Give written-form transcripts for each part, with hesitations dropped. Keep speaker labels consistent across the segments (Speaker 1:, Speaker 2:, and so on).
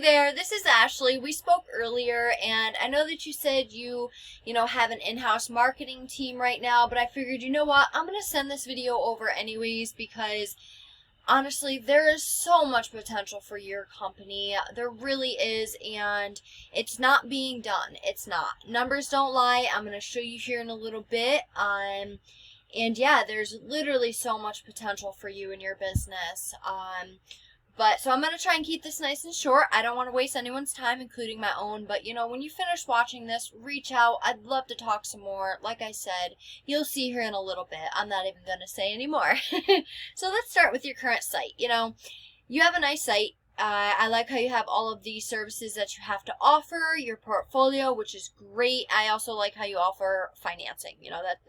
Speaker 1: there, this is Ashley. We spoke earlier, and I know that you said you have an in-house marketing team right now, but I figured, you know what, I'm going to send this video over anyways because honestly, there is so much potential for your company. There really is, and it's not being done. It's not. Numbers don't lie. I'm going to show you here in a little bit. And yeah, there's literally so much potential for you in your business. So I'm going to try and keep this nice and short. I don't want to waste anyone's time, including my own. But, when you finish watching this, reach out. I'd love to talk some more. Like I said, you'll see here in a little bit. I'm not even going to say anymore. So let's start with your current site. You have a nice site. I like how you have all of the services that you have to offer, your portfolio, which is great. I also like how you offer financing.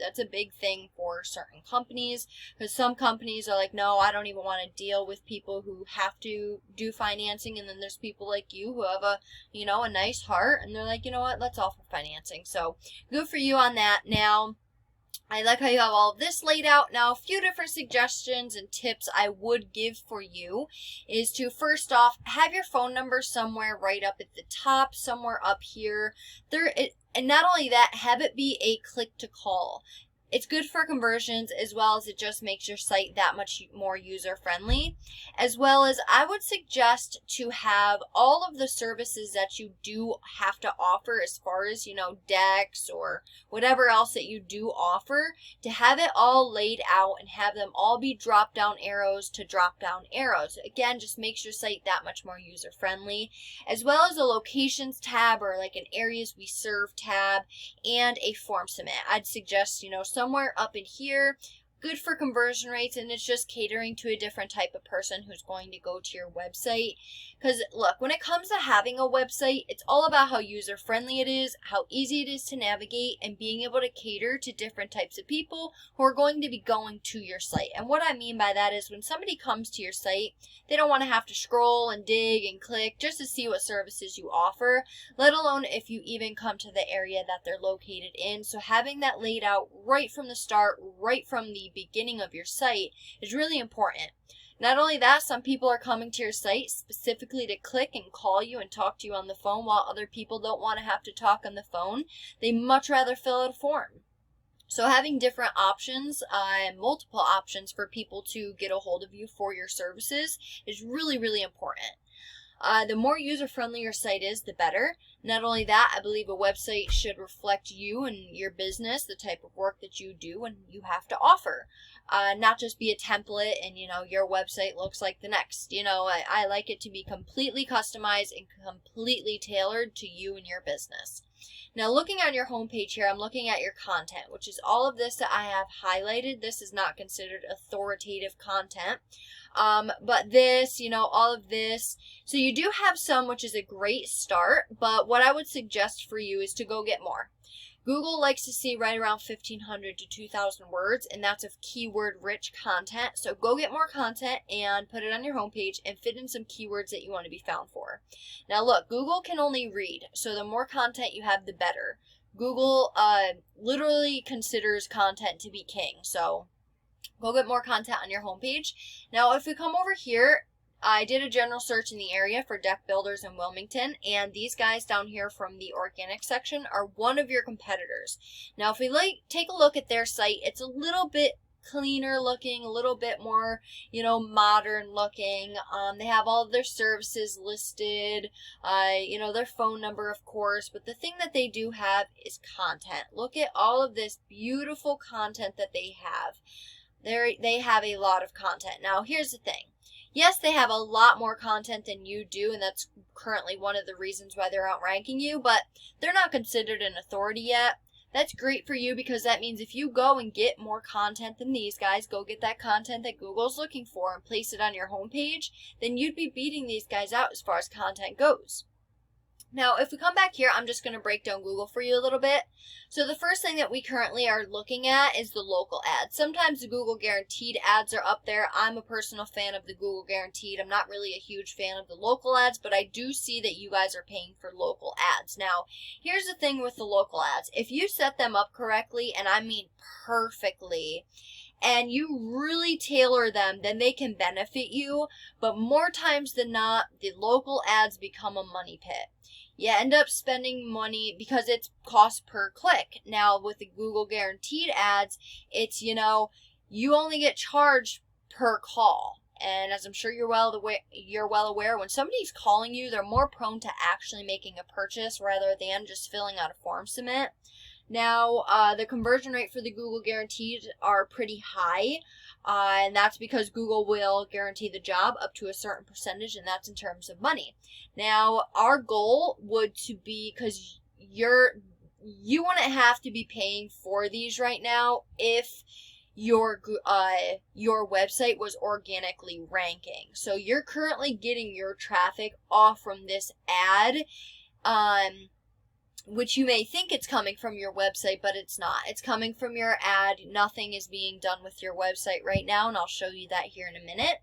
Speaker 1: That's a big thing for certain companies, because some companies are like, no, I don't even want to deal with people who have to do financing. And then there's people like you who have a nice heart, and they're like, you know what, let's offer financing. So good for you on that. Now, I like how you have all of this laid out. Now, a few different suggestions and tips I would give for you is to, first off, have your phone number somewhere right up at the top, somewhere up here. And not only that, have it be a click to call. It's good for conversions, as well as it just makes your site that much more user-friendly. As well as, I would suggest to have all of the services that you do have to offer, as far as, decks or whatever else that you do offer, to have it all laid out and have them all be drop-down arrows to drop-down arrows. Again, just makes your site that much more user-friendly. As well as a locations tab, or like an areas we serve tab, and a form submit. I'd suggest, somewhere up in here. Good for conversion rates, and it's just catering to a different type of person who's going to go to your website. Because look, when it comes to having a website, it's all about how user-friendly it is, how easy it is to navigate, and being able to cater to different types of people who are going to be going to your site. And what I mean by that is, when somebody comes to your site, they don't want to have to scroll and dig and click just to see what services you offer, let alone if you even come to the area that they're located in. So having that laid out right from the start, right from the beginning of your site, is really important. Not only that, some people are coming to your site specifically to click and call you and talk to you on the phone, while other people don't want to have to talk on the phone. They much rather fill out a form. So having different options, multiple options for people to get a hold of you for your services is really, really important. The more user-friendly your site is, the better. Not only that, I believe a website should reflect you and your business, the type of work that you do and you have to offer. Not just be a template and, your website looks like the next. I like it to be completely customized and completely tailored to you and your business. Now, looking at your homepage here, I'm looking at your content, which is all of this that I have highlighted. This is not considered authoritative content. But this, all of this. So you do have some, which is a great start, but what I would suggest for you is to go get more. Google likes to see right around 1,500 to 2,000 words, and that's of keyword-rich content. So go get more content and put it on your homepage and fit in some keywords that you want to be found for. Now look, Google can only read, so the more content you have, the better. Google literally considers content to be king, so go get more content on your homepage. Now, if we come over here, I did a general search in the area for deck builders in Wilmington, and these guys down here from the organic section are one of your competitors. Now, if we take a look at their site, it's a little bit cleaner looking, a little bit more, modern looking. They have all of their services listed, their phone number, of course, but the thing that they do have is content. Look at all of this beautiful content that they have. They have a lot of content. Now, here's the thing. Yes, they have a lot more content than you do, and that's currently one of the reasons why they're outranking you, but they're not considered an authority yet. That's great for you, because that means if you go and get more content than these guys, go get that content that Google's looking for and place it on your homepage, then you'd be beating these guys out as far as content goes. Now, if we come back here, I'm just going to break down Google for you a little bit. So the first thing that we currently are looking at is the local ads. Sometimes the Google Guaranteed ads are up there. I'm a personal fan of the Google Guaranteed. I'm not really a huge fan of the local ads, but I do see that you guys are paying for local ads. Now, here's the thing with the local ads. If you set them up correctly, and I mean perfectly, and you really tailor them, then they can benefit you. But more times than not, the local ads become a money pit. You end up spending money because it's cost per click. Now with the Google guaranteed ads, it's, you know, you only get charged per call. And as I'm sure you're well aware, when somebody's calling you, they're more prone to actually making a purchase rather than just filling out a form submit. Now, the conversion rate for the Google guaranteed are pretty high, and that's because Google will guarantee the job up to a certain percentage, and that's in terms of money. Now, our goal would to be, because you wouldn't have to be paying for these right now if your website was organically ranking. So you're currently getting your traffic off from this ad, which you may think it's coming from your website, but it's not. It's coming from your ad. Nothing is being done with your website right now, and I'll show you that here in a minute.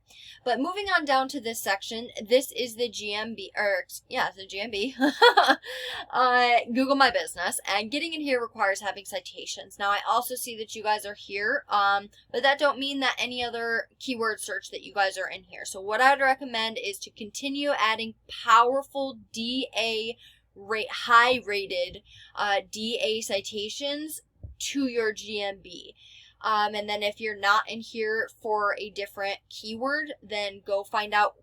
Speaker 1: But moving on down to this section, this is the GMB, the GMB, Google My Business, and getting in here requires having citations. Now, I also see that you guys are here, but that don't mean that any other keyword search that you guys are in here. So what I'd recommend is to continue adding powerful high rated DA citations to your GMB. And then if you're not in here for a different keyword, then go find out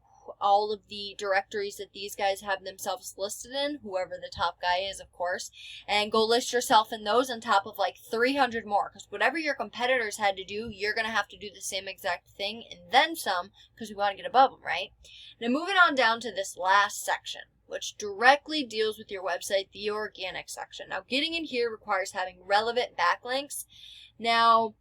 Speaker 1: all of the directories that these guys have themselves listed in, whoever the top guy is, of course, and go list yourself in those on top of like 300 more, because whatever your competitors had to do, you're going to have to do the same exact thing and then some, because we want to get above them, right? Now moving on down to this last section, which directly deals with your website, the organic section. Now, getting in here requires having relevant backlinks. Now,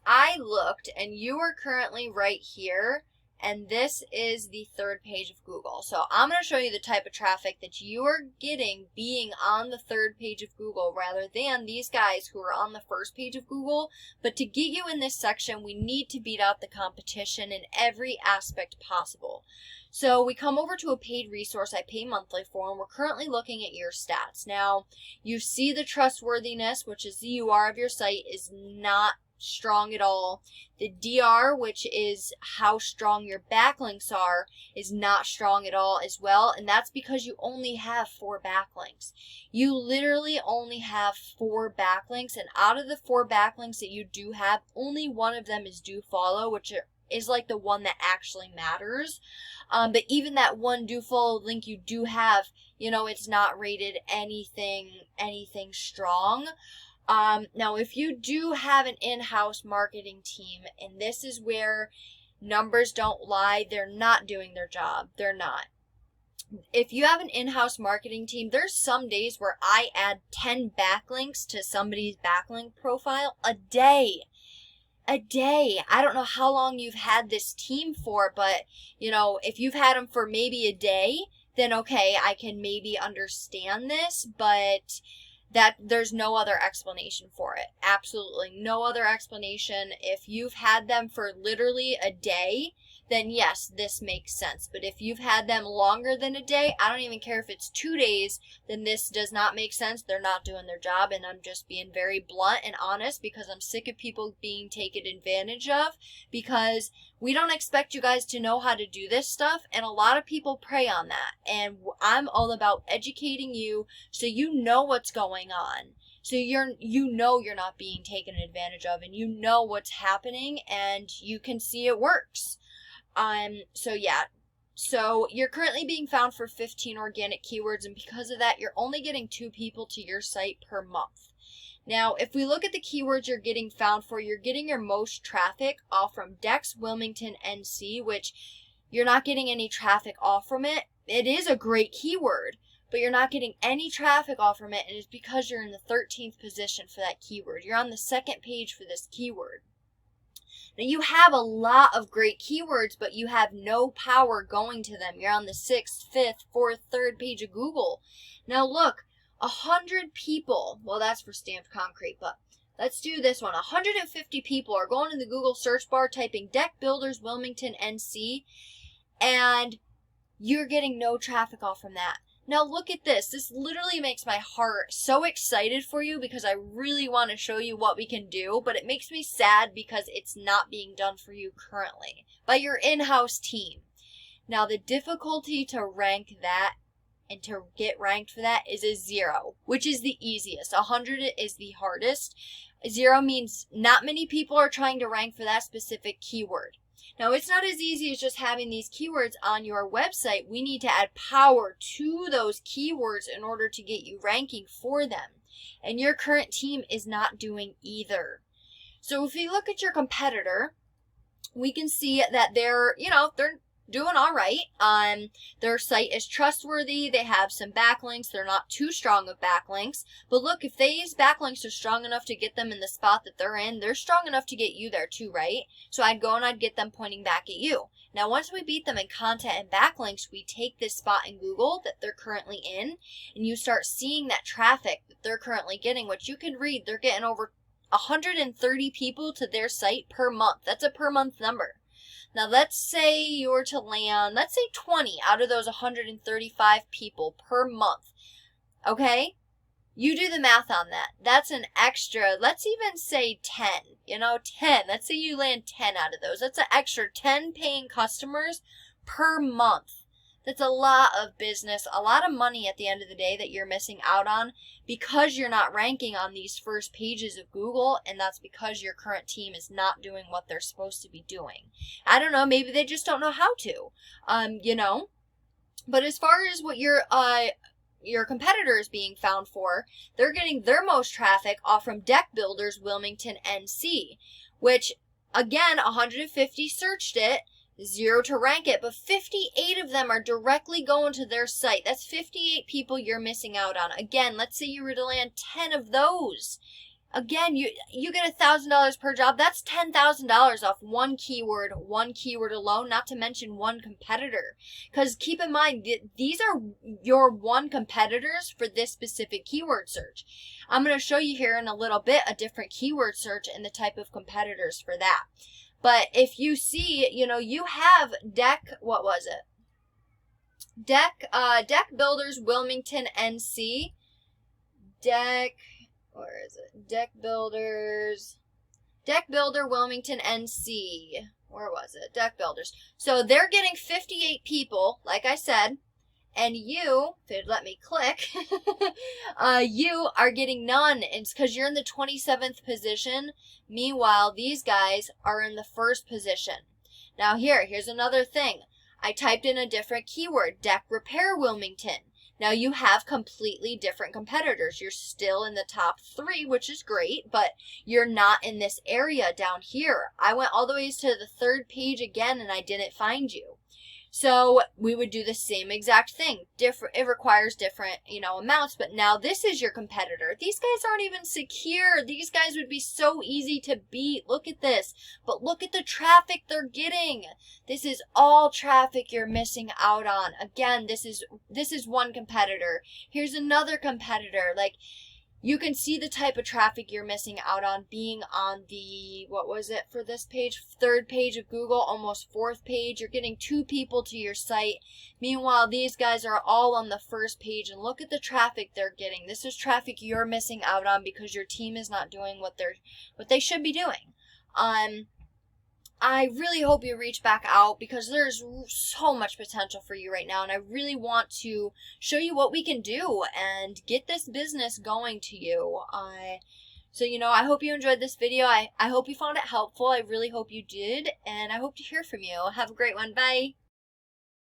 Speaker 1: I looked, and you are currently right here, and this is the third page of Google. So I'm going to show you the type of traffic that you are getting being on the third page of Google rather than these guys who are on the first page of Google. But to get you in this section, we need to beat out the competition in every aspect possible. So we come over to a paid resource I pay monthly for, and we're currently looking at your stats. Now, you see the trustworthiness, which is the UR of your site, is not strong at all. The DR, which is how strong your backlinks are, is not strong at all as well, and that's because you only have 4 backlinks. You literally only have 4 backlinks, and out of the 4 backlinks that you do have, only one of them is do follow, which is like the one that actually matters. But even that one do follow link you do have, you know, it's not rated anything strong. Now, if you do have an in-house marketing team, and this is where numbers don't lie, they're not doing their job. They're not. If you have an in-house marketing team, there's some days where I add 10 backlinks to somebody's backlink profile a day. A day. I don't know how long you've had this team for, but, you know, if you've had them for maybe a day, then okay, I can maybe understand this, but that there's no other explanation for it. Absolutely no other explanation. If you've had them for literally a day, then yes, this makes sense. But if you've had them longer than a day, I don't even care if it's 2 days, then this does not make sense. They're not doing their job, and I'm just being very blunt and honest because I'm sick of people being taken advantage of, because we don't expect you guys to know how to do this stuff, and a lot of people prey on that. And I'm all about educating you so you know what's going on. So you know you're not being taken advantage of, and you know what's happening, and you can see it works. So you're currently being found for 15 organic keywords, and because of that, you're only getting 2 people to your site per month. Now, if we look at the keywords you're getting found for, you're getting your most traffic off from Wilmington NC, which you're not getting any traffic off from it. It is a great keyword, but you're not getting any traffic off from it, and it's because you're in the 13th position for that keyword. You're on the 2nd page for this keyword. Now, you have a lot of great keywords, but you have no power going to them. You're on the 6th, 5th, 4th, 3rd page of Google. Now, look, 100 people, well, that's for stamped concrete, but let's do this one. 150 people are going in the Google search bar, typing deck builders Wilmington NC, and you're getting no traffic off from that. Now look at this. This literally makes my heart so excited for you because I really want to show you what we can do, but it makes me sad because it's not being done for you currently by your in-house team. Now the difficulty to rank that and to get ranked for that is a 0, which is the easiest. 100 is the hardest. 0 means not many people are trying to rank for that specific keyword. Now, it's not as easy as just having these keywords on your website. We need to add power to those keywords in order to get you ranking for them. And your current team is not doing either. So if you look at your competitor, we can see that they're doing all right. Their site is trustworthy. They have some backlinks. They're not too strong of backlinks. But look, if these backlinks are strong enough to get them in the spot that they're in, they're strong enough to get you there too, right? So I'd go and I'd get them pointing back at you. Now, once we beat them in content and backlinks, we take this spot in Google that they're currently in, and you start seeing that traffic that they're currently getting, which you can read. They're getting over 130 people to their site per month. That's a per month number. Now, let's say you were to land, let's say 20 out of those 135 people per month, okay? You do the math on that. That's an extra, let's even say 10, 10. Let's say you land 10 out of those. That's an extra 10 paying customers per month. That's a lot of business, a lot of money at the end of the day that you're missing out on because you're not ranking on these first pages of Google, and that's because your current team is not doing what they're supposed to be doing. I don't know, maybe they just don't know how to, But as far as what your competitor is being found for, they're getting their most traffic off from Deck Builders Wilmington NC, which, again, 150 searched it, 0 to rank it, but 58 of them are directly going to their site. That's 58 people you're missing out on. Again, let's say you were to land 10 of those. Again, you get $1,000 per job. That's $10,000 off one keyword alone, not to mention one competitor. Because keep in mind, these are your one competitors for this specific keyword search. I'm going to show you here in a little bit a different keyword search and the type of competitors for that. But if you see, you have Deck Builders Wilmington NC. Where is it? Deck Builder Wilmington NC. Where was it? Deck Builders. So they're getting 58 people, like I said. And you, if they'd let me click, you are getting none. It's because you're in the 27th position. Meanwhile, these guys are in the 1st position. Now here's another thing. I typed in a different keyword, Deck Repair Wilmington. Now you have completely different competitors. You're still in the top 3, which is great, but you're not in this area down here. I went all the way to the 3rd page again and I didn't find you. So we would do the same exact thing. It requires different, amounts, but now this is your competitor. These guys aren't even secure. These guys would be so easy to beat. Look at this. But look at the traffic they're getting. This is all traffic you're missing out on. Again, this is one competitor. Here's another competitor. Like, you can see the type of traffic you're missing out on being on the, what was it for this page? 3rd page of Google, almost 4th page. You're getting 2 people to your site. Meanwhile, these guys are all on the 1st page, and look at the traffic they're getting. This is traffic you're missing out on because your team is not doing what they should be doing. I really hope you reach back out because there's so much potential for you right now, and I really want to show you what we can do and get this business going to you. So, I hope you enjoyed this video. I hope you found it helpful. I really hope you did, and I hope to hear from you. Have a great one. Bye.